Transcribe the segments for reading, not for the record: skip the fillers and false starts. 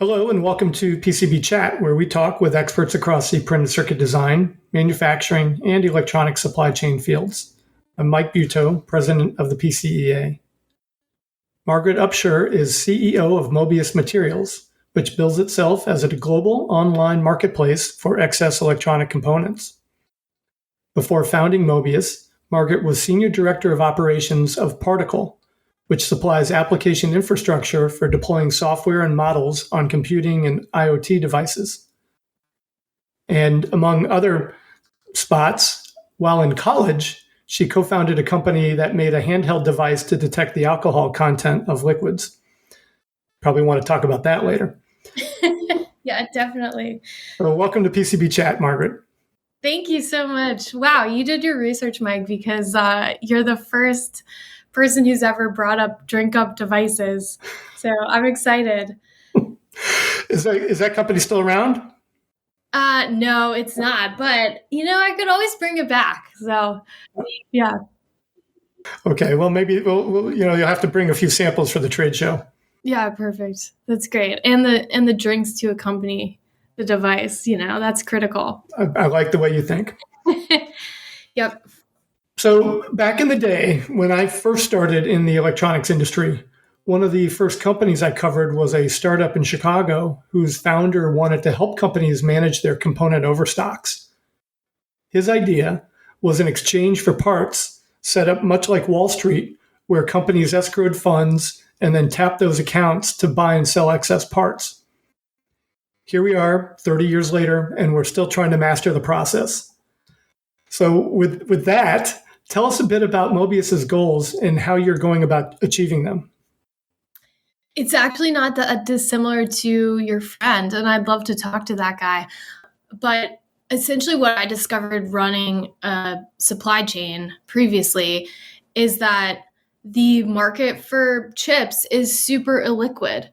Hello and welcome to PCB Chat, where we talk with experts across the printed circuit design, manufacturing, and electronic supply chain fields. I'm Mike Buteau, president of the PCEA. Margaret Upshur is CEO of Mobius Materials, which bills itself as a global online marketplace for excess electronic components. Before founding Mobius, Margaret was senior director of operations of Particle, which supplies application infrastructure for deploying software and models on computing and IoT devices. And among other spots, while in college, she co-founded a company that made a handheld device to detect the alcohol content of liquids. Probably want to talk about that later. Yeah, definitely. So welcome to PCB Chat, Margaret. Thank you so much. Wow, you did your research, Mike, because you're the first person who's ever brought up drink up devices. So I'm excited. Is that company still around? No, it's not. But, I could always bring it back. So, yeah. Okay, well, maybe you'll have to bring a few samples for the trade show. Yeah, perfect. That's great. And the drinks to accompany the device, that's critical. I like the way you think. Yep. So back in the day, when I first started in the electronics industry, one of the first companies I covered was a startup in Chicago whose founder wanted to help companies manage their component overstocks. His idea was an exchange for parts set up much like Wall Street, where companies escrowed funds and then tapped those accounts to buy and sell excess parts. Here we are 30 years later, and we're still trying to master the process. So with that, tell us a bit about Mobius's goals and how you're going about achieving them. It's actually not that dissimilar to your friend, and I'd love to talk to that guy. But essentially what I discovered running a supply chain previously is that the market for chips is super illiquid.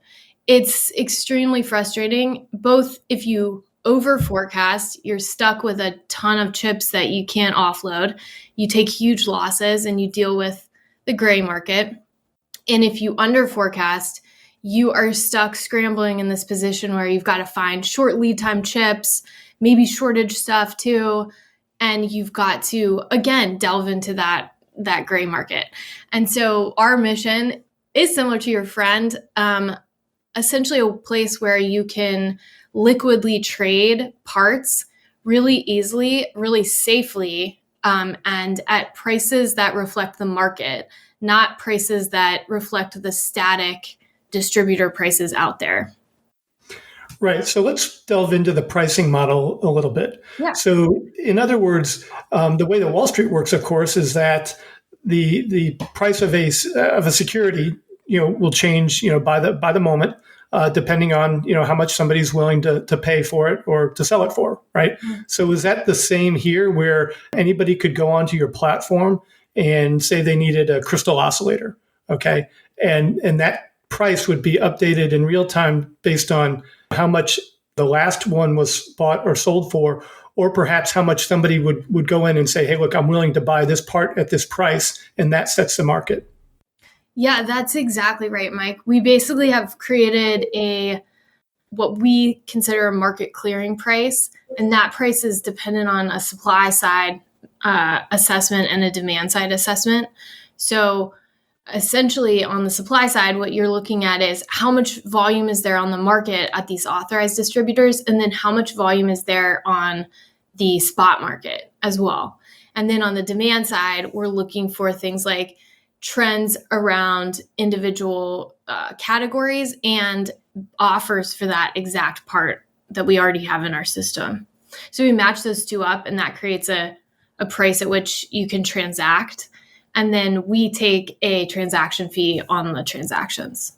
It's extremely frustrating, both if you over forecast, you're stuck with a ton of chips that you can't offload. You take huge losses and you deal with the gray market. And if you under forecast, you are stuck scrambling in this position where you've got to find short lead time chips, maybe shortage stuff too. And you've got to, again, delve into that gray market. And so our mission is similar to your friend, essentially a place where you can liquidly trade parts really easily, really safely, and at prices that reflect the market, not prices that reflect the static distributor prices out there. Right. So let's delve into the pricing model a little bit. Yeah. So in other words, the way that Wall Street works, of course, is that the price of a security, will change, by the moment. Depending on how much somebody's willing to pay for it or to sell it for, right? Mm-hmm. So is that the same here, where anybody could go onto your platform and say they needed a crystal oscillator, okay, and that price would be updated in real time based on how much the last one was bought or sold for, or perhaps how much somebody would go in and say, hey, look, I'm willing to buy this part at this price, and that sets the market. Yeah, that's exactly right, Mike. We basically have created what we consider a market clearing price, and that price is dependent on a supply side assessment and a demand side assessment. So essentially on the supply side, what you're looking at is how much volume is there on the market at these authorized distributors, and then how much volume is there on the spot market as well. And then on the demand side, we're looking for things like trends around individual categories and offers for that exact part that we already have in our system. So we match those two up, and that creates a price at which you can transact. And then we take a transaction fee on the transactions.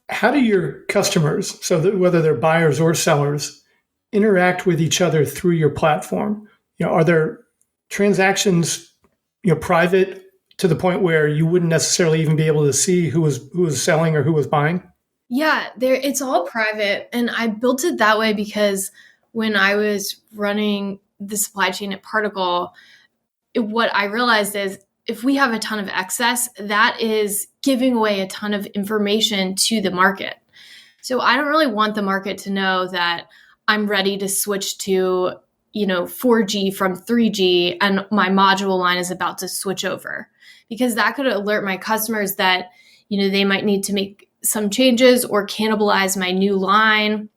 How do your customers, so whether they're buyers or sellers, interact with each other through your platform? Are there transactions, private, to the point where you wouldn't necessarily even be able to see who was selling or who was buying? Yeah, it's all private. And I built it that way because when I was running the supply chain at Particle, what I realized is if we have a ton of excess, that is giving away a ton of information to the market. So I don't really want the market to know that I'm ready to switch to, 4G from 3G and my module line is about to switch over, because that could alert my customers that, they might need to make some changes or cannibalize my new line.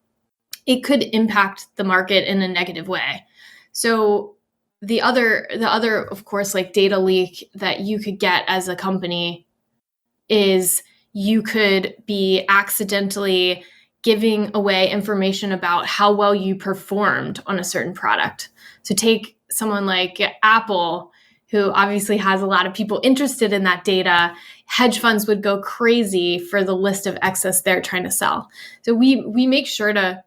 It could impact the market in a negative way. So the other, of course, like data leak that you could get as a company is you could be accidentally giving away information about how well you performed on a certain product. So take someone like Apple, who obviously has a lot of people interested in that data. Hedge funds would go crazy for the list of excess they're trying to sell. So we make sure to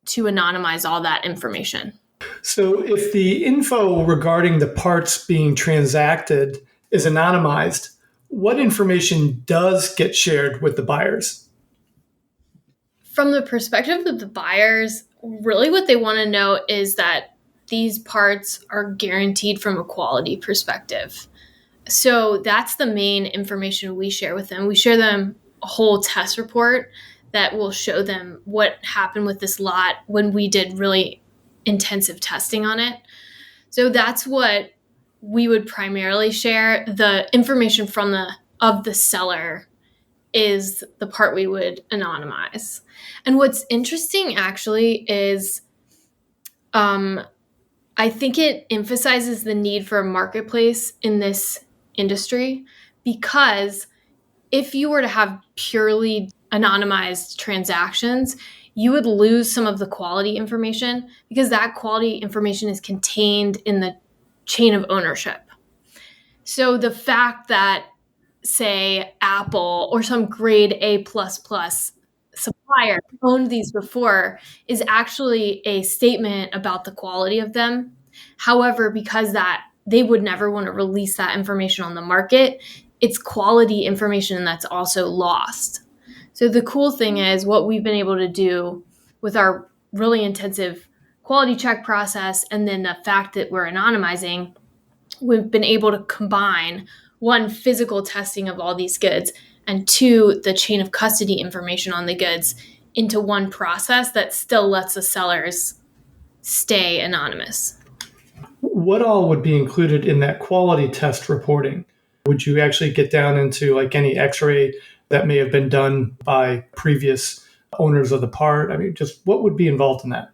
anonymize all that information. So if the info regarding the parts being transacted is anonymized, what information does get shared with the buyers? From the perspective of the buyers, really what they want to know is that these parts are guaranteed from a quality perspective. So that's the main information we share with them. We share them a whole test report that will show them what happened with this lot when we did really intensive testing on it. So that's what we would primarily share. The information of the seller is the part we would anonymize. And what's interesting actually is I think it emphasizes the need for a marketplace in this industry, because if you were to have purely anonymized transactions, you would lose some of the quality information, because that quality information is contained in the chain of ownership. So the fact that, say, Apple or some grade A++ supplier owned these before is actually a statement about the quality of them. However, because that they would never want to release that information on the market, it's quality information that's also lost. So the cool thing is what we've been able to do with our really intensive quality check process, and then the fact that we're anonymizing, we've been able to combine one, physical testing of all these goods, and two, the chain of custody information on the goods into one process that still lets the sellers stay anonymous. What all would be included in that quality test reporting? Would you actually get down into like any x-ray that may have been done by previous owners of the part? I mean, just what would be involved in that?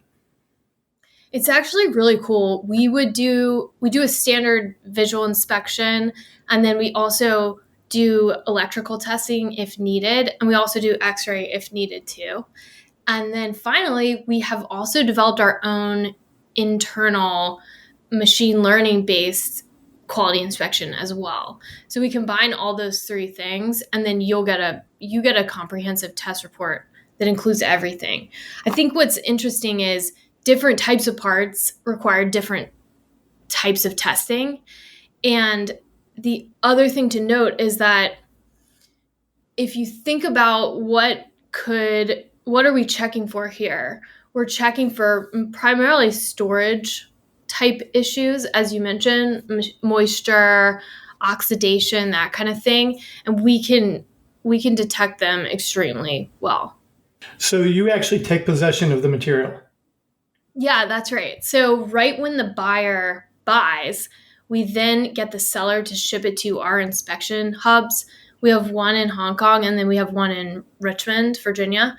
It's actually really cool. We do a standard visual inspection, and then we also do electrical testing if needed, and we also do x-ray if needed too. And then finally, we have also developed our own internal machine learning based quality inspection as well. So we combine all those three things, and then you get a comprehensive test report that includes everything. I think what's interesting is different types of parts require different types of testing. And the other thing to note is that if you think about what are we checking for here? We're checking for primarily storage type issues, as you mentioned, moisture, oxidation, that kind of thing. And we can detect them extremely well. So you actually take possession of the material? Yeah, that's right. So right when the buyer buys, we then get the seller to ship it to our inspection hubs. We have one in Hong Kong, and then we have one in Richmond, Virginia.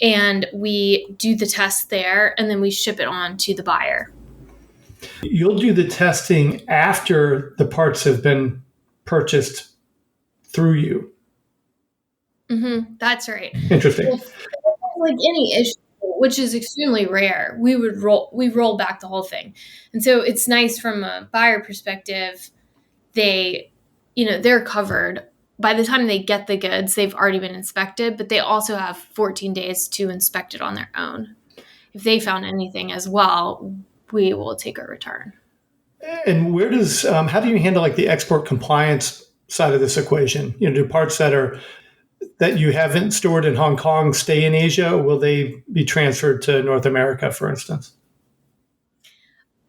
And we do the test there, and then we ship it on to the buyer. You'll do the testing after the parts have been purchased through you. Mm-hmm, that's right. Interesting. Like any issue, which is extremely rare, we roll back the whole thing. And so it's nice from a buyer perspective. They're covered. By the time they get the goods, they've already been inspected, but they also have 14 days to inspect it on their own. If they found anything as well, we will take a return. And how do you handle like the export compliance side of this equation? Do parts that you haven't stored in Hong Kong stay in Asia? Or will they be transferred to North America, for instance?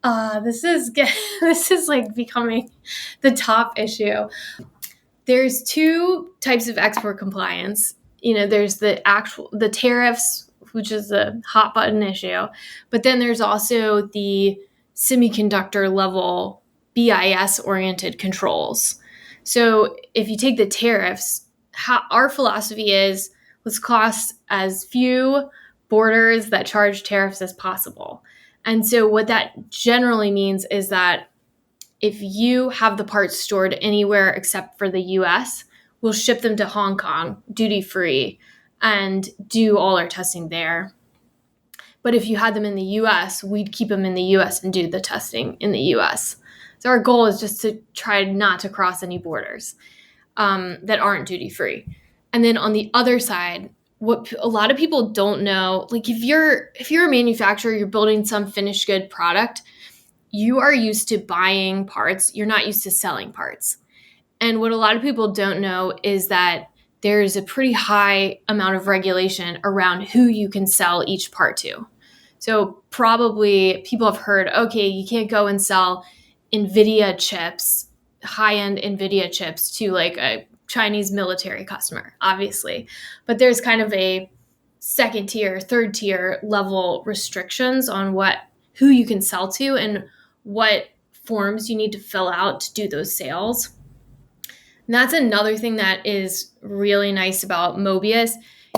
This is like becoming the top issue. There's two types of export compliance. there's the tariffs, which is a hot button issue, but then there's also the semiconductor level BIS oriented controls. So if you take the tariffs, our philosophy is let's cost as few borders that charge tariffs as possible. And so what that generally means is that if you have the parts stored anywhere except for the US, we'll ship them to Hong Kong duty free and do all our testing there. But if you had them in the US, we'd keep them in the US and do the testing in the US. So our goal is just to try not to cross any borders that aren't duty free. And then on the other side, what a lot of people don't know, like if you're a manufacturer, you're building some finished good product, you are used to buying parts. You're not used to selling parts. And what a lot of people don't know is that there's a pretty high amount of regulation around who you can sell each part to. So probably people have heard, okay, you can't go and sell NVIDIA chips, high-end NVIDIA chips to like a Chinese military customer, obviously. But there's kind of a second tier, third tier level restrictions on who you can sell to and what forms you need to fill out to do those sales. And that's another thing that is really nice about Mobius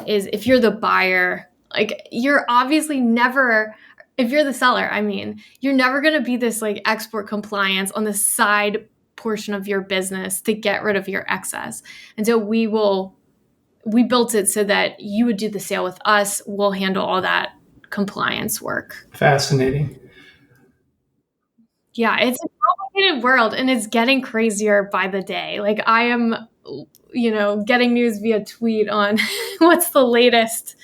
is if you're the buyer, like you're obviously never, if you're the seller, I mean, you're never going to be this like export compliance on the side portion of your business to get rid of your excess. And so we built it so that you would do the sale with us. We'll handle all that compliance work. Fascinating. Yeah, it's a complicated world and it's getting crazier by the day. Like I am, getting news via tweet on what's the latest,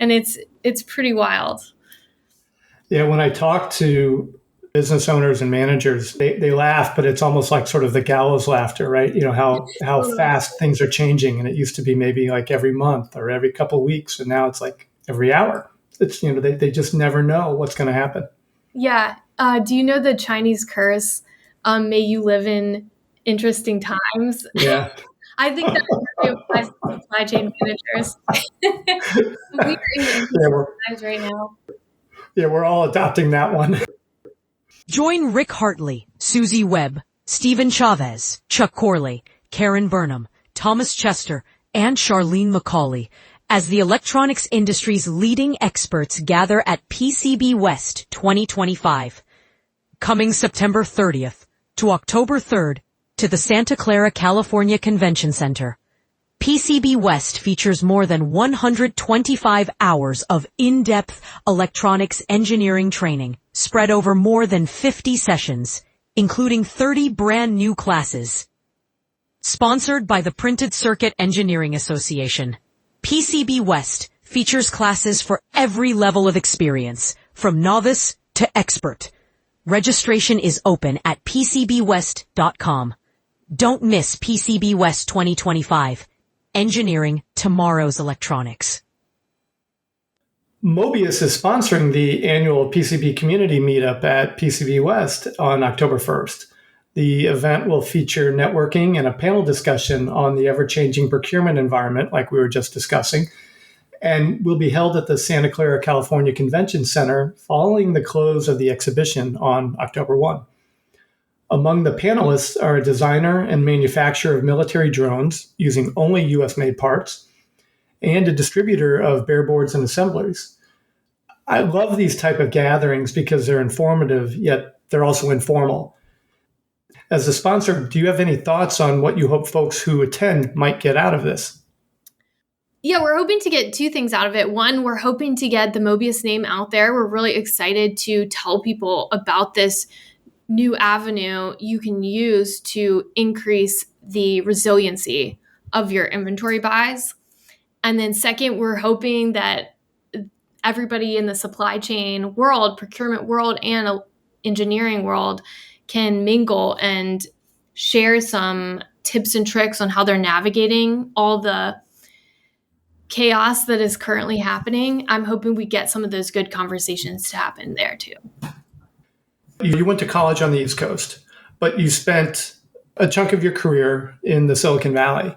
and it's pretty wild. Yeah, when I talk to business owners and managers, they laugh, but it's almost like sort of the gallows laughter, right? How fast things are changing, and it used to be maybe like every month or every couple of weeks, and now it's like every hour. It's they just never know what's going to happen. Yeah. Do you know the Chinese curse? May you live in interesting times. Yeah. I think that really applies to supply chain managers. We are in interesting times right now. Yeah, we're all adopting that one. Join Rick Hartley, Susie Webb, Stephen Chavez, Chuck Corley, Karen Burnham, Thomas Chester, and Charlene McCauley as the electronics industry's leading experts gather at PCB West 2025. Coming September 30th to October 3rd to the Santa Clara, California Convention Center. PCB West features more than 125 hours of in-depth electronics engineering training spread over more than 50 sessions, including 30 brand new classes. Sponsored by the Printed Circuit Engineering Association, PCB West features classes for every level of experience, from novice to expert. Registration is open at pcbwest.com. Don't miss PCB West 2025. Engineering tomorrow's electronics. Mobius is sponsoring the annual PCB community meetup at PCB West on October 1st. The event will feature networking and a panel discussion on the ever-changing procurement environment, like we were just discussing, and will be held at the Santa Clara, California Convention Center following the close of the exhibition on October 1. Among the panelists are a designer and manufacturer of military drones using only U.S.-made parts, and a distributor of bare boards and assemblies. I love these type of gatherings because they're informative, yet they're also informal. As a sponsor, do you have any thoughts on what you hope folks who attend might get out of this? Yeah, we're hoping to get two things out of it. One, we're hoping to get the Mobius name out there. We're really excited to tell people about this new avenue you can use to increase the resiliency of your inventory buys. And then second, we're hoping that everybody in the supply chain world, procurement world, and engineering world can mingle and share some tips and tricks on how they're navigating all the chaos that is currently happening. I'm hoping we get some of those good conversations to happen there too. You went to college on the East Coast, but you spent a chunk of your career in the Silicon Valley.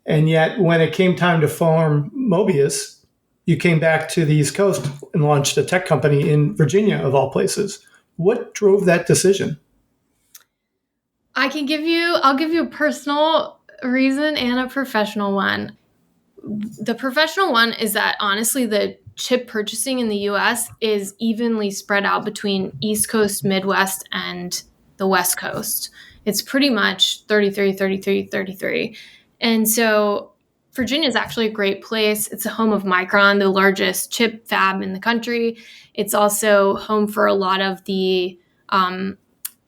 And yet, when it came time to form Mobius, you came back to the East Coast and launched a tech company in Virginia, of all places. What drove that decision? I'll give you a personal reason and a professional one. The professional one is that honestly, the chip purchasing in the US is evenly spread out between East Coast, Midwest, and the West Coast. It's pretty much 33, 33, 33. And so Virginia is actually a great place. It's a home of Micron, the largest chip fab in the country. It's also home for a lot of the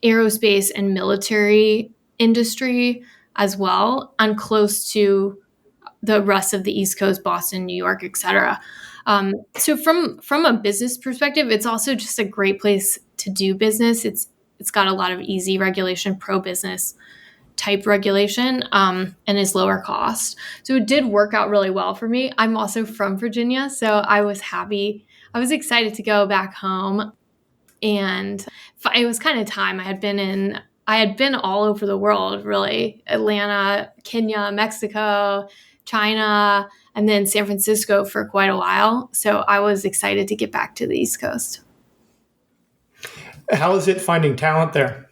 aerospace and military industry as well, and close to the rest of the East Coast, Boston, New York, etc. So from a business perspective, it's also just a great place to do business. It's got a lot of easy regulation, pro-business type regulation, and is lower cost. So it did work out really well for me. I'm also from Virginia, so I was happy. I was excited to go back home, and it was kind of time. I had been all over the world, really. Atlanta, Kenya, Mexico, China, and then San Francisco for quite a while. So I was excited to get back to the East Coast. How is it finding talent there?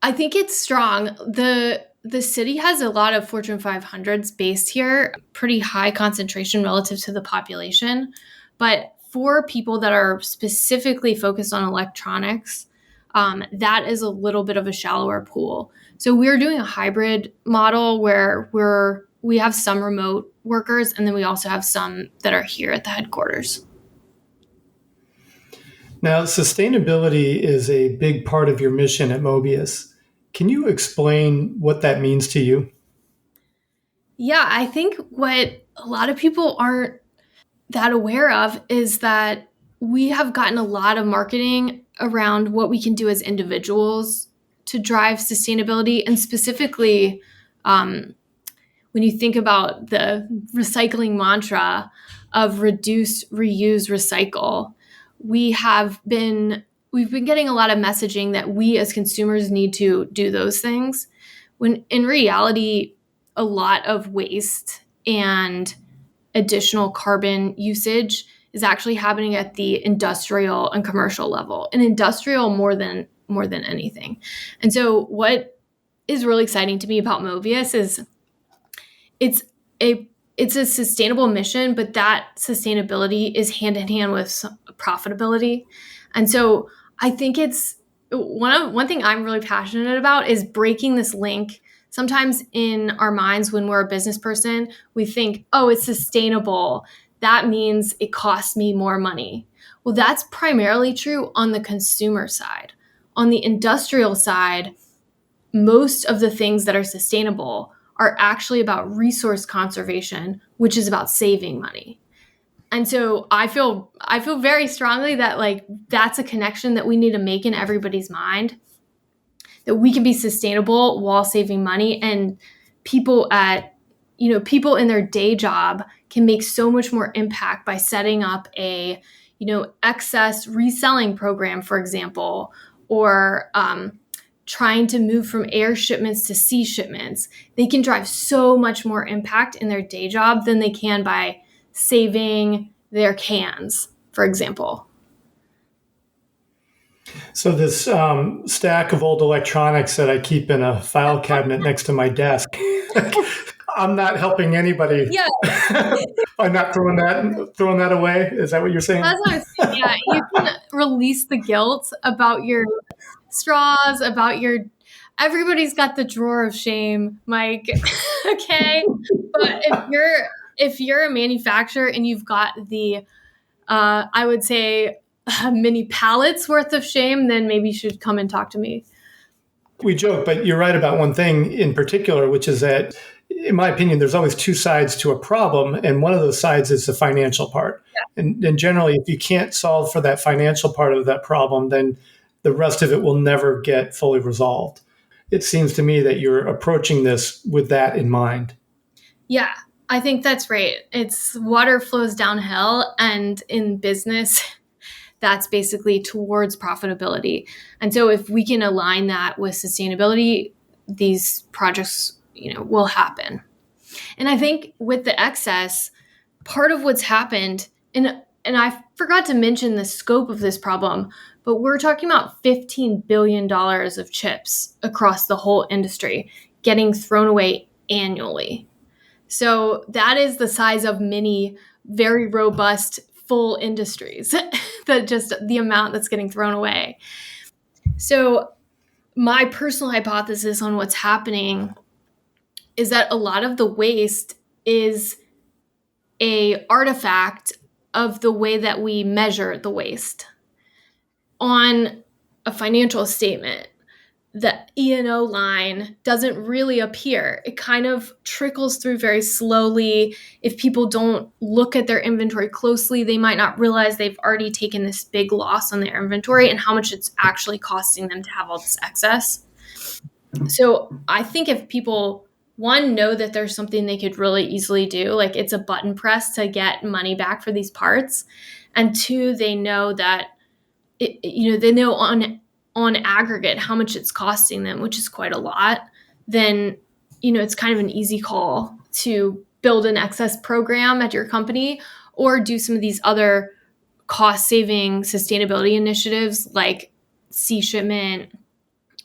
I think it's strong. The city has a lot of Fortune 500s based here, pretty high concentration relative to the population. But for people that are specifically focused on electronics, that is a little bit of a shallower pool. So we're doing a hybrid model where we have some remote workers, and then we also have some that are here at the headquarters. Now, sustainability is a big part of your mission at Mobius. Can you explain what that means to you? Yeah, I think what a lot of people aren't that aware of is that we have gotten a lot of marketing around what we can do as individuals to drive sustainability. And specifically, when you think about the recycling mantra of reduce, reuse, recycle, we've been getting a lot of messaging that we as consumers need to do those things, when in reality, a lot of waste and additional carbon usage is actually happening at the industrial and commercial level, and industrial more than anything. And so what is really exciting to me about Mobius is it's a sustainable mission, but that sustainability is hand in hand with profitability. And so I think it's one thing I'm really passionate about is breaking this link. Sometimes in our minds, when we're a business person, we think, oh, it's sustainable. That means it costs me more money. Well, that's primarily true on the consumer side. On the industrial side, most of the things that are sustainable are actually about resource conservation, which is about saving money. And so I feel very strongly that that's a connection that we need to make in everybody's mind, that we can be sustainable while saving money, and people in their day job can make so much more impact by setting up a, excess reselling program, for example, or trying to move from air shipments to sea shipments. They can drive so much more impact in their day job than they can by saving their cans, for example. So this stack of old electronics that I keep in a file cabinet next to my desk, I'm not helping anybody. Yeah. I'm not throwing that away. Is that what you're saying? That's what I'm saying. Yeah, you can release the guilt about your straws, everybody's got the drawer of shame, Mike. Okay. But if you're a manufacturer and you've got the, I would say, many pallets worth of shame, then maybe you should come and talk to me. We joke, but you're right about one thing in particular, which is that, in my opinion, there's always two sides to a problem, and one of those sides is the financial part. Yeah. And generally, if you can't solve for that financial part of that problem, then the rest of it will never get fully resolved. It seems to me that you're approaching this with that in mind. Yeah, I think that's right. It's water flows downhill, and in business, that's basically towards profitability. And so if we can align that with sustainability, these projects, will happen. And I think with the excess, part of what's happened, and I forgot to mention the scope of this problem, but we're talking about $15 billion of chips across the whole industry getting thrown away annually. So that is the size of many very robust full industries, that just the amount that's getting thrown away. So my personal hypothesis on what's happening is that a lot of the waste is a artifact of the way that we measure the waste. On a financial statement, the E&O line doesn't really appear. It kind of trickles through very slowly. If people don't look at their inventory closely, they might not realize they've already taken this big loss on their inventory and how much it's actually costing them to have all this excess. So I think if people, one, know that there's something they could really easily do, like it's a button press to get money back for these parts, and two, they know that they know on aggregate how much it's costing them, which is quite a lot, then it's kind of an easy call to build an excess program at your company or do some of these other cost-saving sustainability initiatives like sea shipment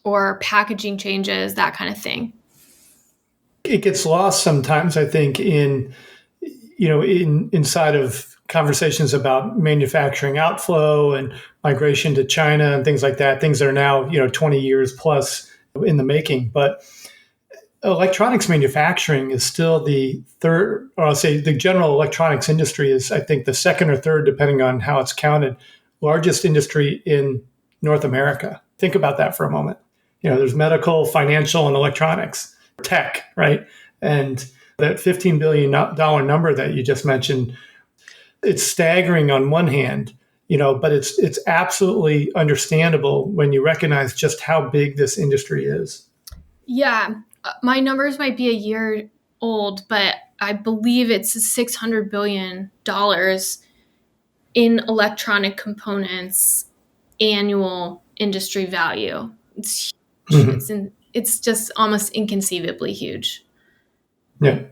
or packaging changes, that kind of thing. It gets lost sometimes, I think, inside of conversations about manufacturing outflow and migration to China and things like that, things that are now, 20 years plus in the making. But electronics manufacturing is still the third, or I'll say the general electronics industry is, I think, the second or third, depending on how it's counted, largest industry in North America. Think about that for a moment. There's medical, financial, and electronics, tech, right? And that $15 billion number that you just mentioned, it's staggering on one hand, but it's absolutely understandable when you recognize just how big this industry is. Yeah, my numbers might be a year old, but I believe it's $600 billion in electronic components annual industry value. It's huge. Mm-hmm. It's just almost inconceivably huge. Yeah.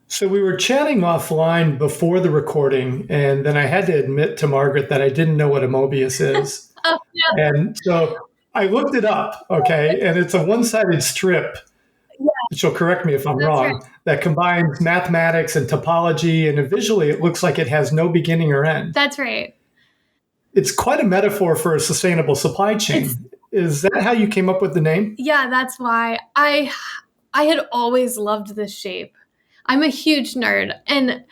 So we were chatting offline before the recording, and then I had to admit to Margaret that I didn't know what a Mobius is. Oh, yeah. And so I looked it up, okay, and it's a one-sided strip, which will correct me if I'm wrong, right, that combines mathematics and topology, and visually it looks like it has no beginning or end. That's right. It's quite a metaphor for a sustainable supply chain. Is that how you came up with the name? Yeah, that's why. I had always loved this shape. I'm a huge nerd, and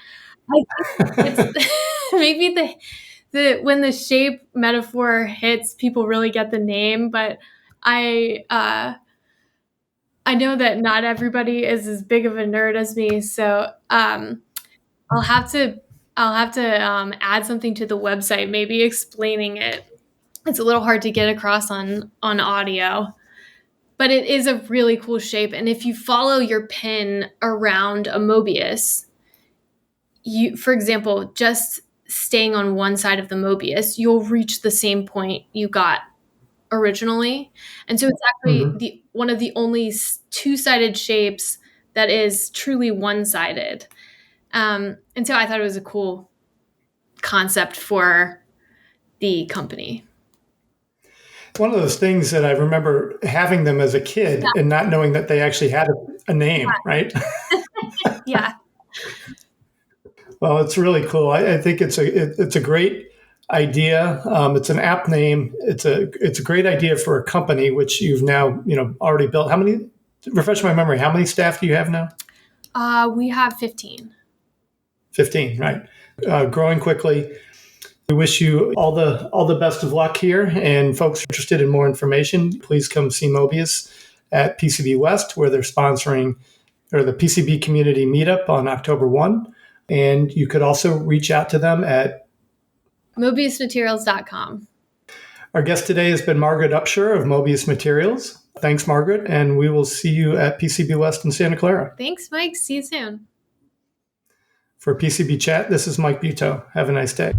I think it's maybe the when the shape metaphor hits, people really get the name. But I know that not everybody is as big of a nerd as me, so I'll have to add something to the website, maybe explaining it. It's a little hard to get across on audio. But it is a really cool shape. And if you follow your pin around a Mobius, for example, just staying on one side of the Mobius, you'll reach the same point you got originally. And so it's actually one of the only two-sided shapes that is truly one-sided. And so I thought it was a cool concept for the company. One of those things that I remember having them as a kid and not knowing that they actually had a name, right? Yeah. Well, it's really cool. I think it's a great idea. It's an app name. It's a great idea for a company which you've now already built. How many? Refresh my memory. How many staff do you have now? We have 15. 15, right? Growing quickly. We wish you all the best of luck here, and folks interested in more information, please come see Mobius at PCB West, where they're sponsoring the PCB Community Meetup on October 1. And you could also reach out to them at mobiusmaterials.com. Our guest today has been Margaret Upshur of Mobius Materials. Thanks, Margaret, and we will see you at PCB West in Santa Clara. Thanks, Mike. See you soon. For PCB Chat, this is Mike Buteau. Have a nice day.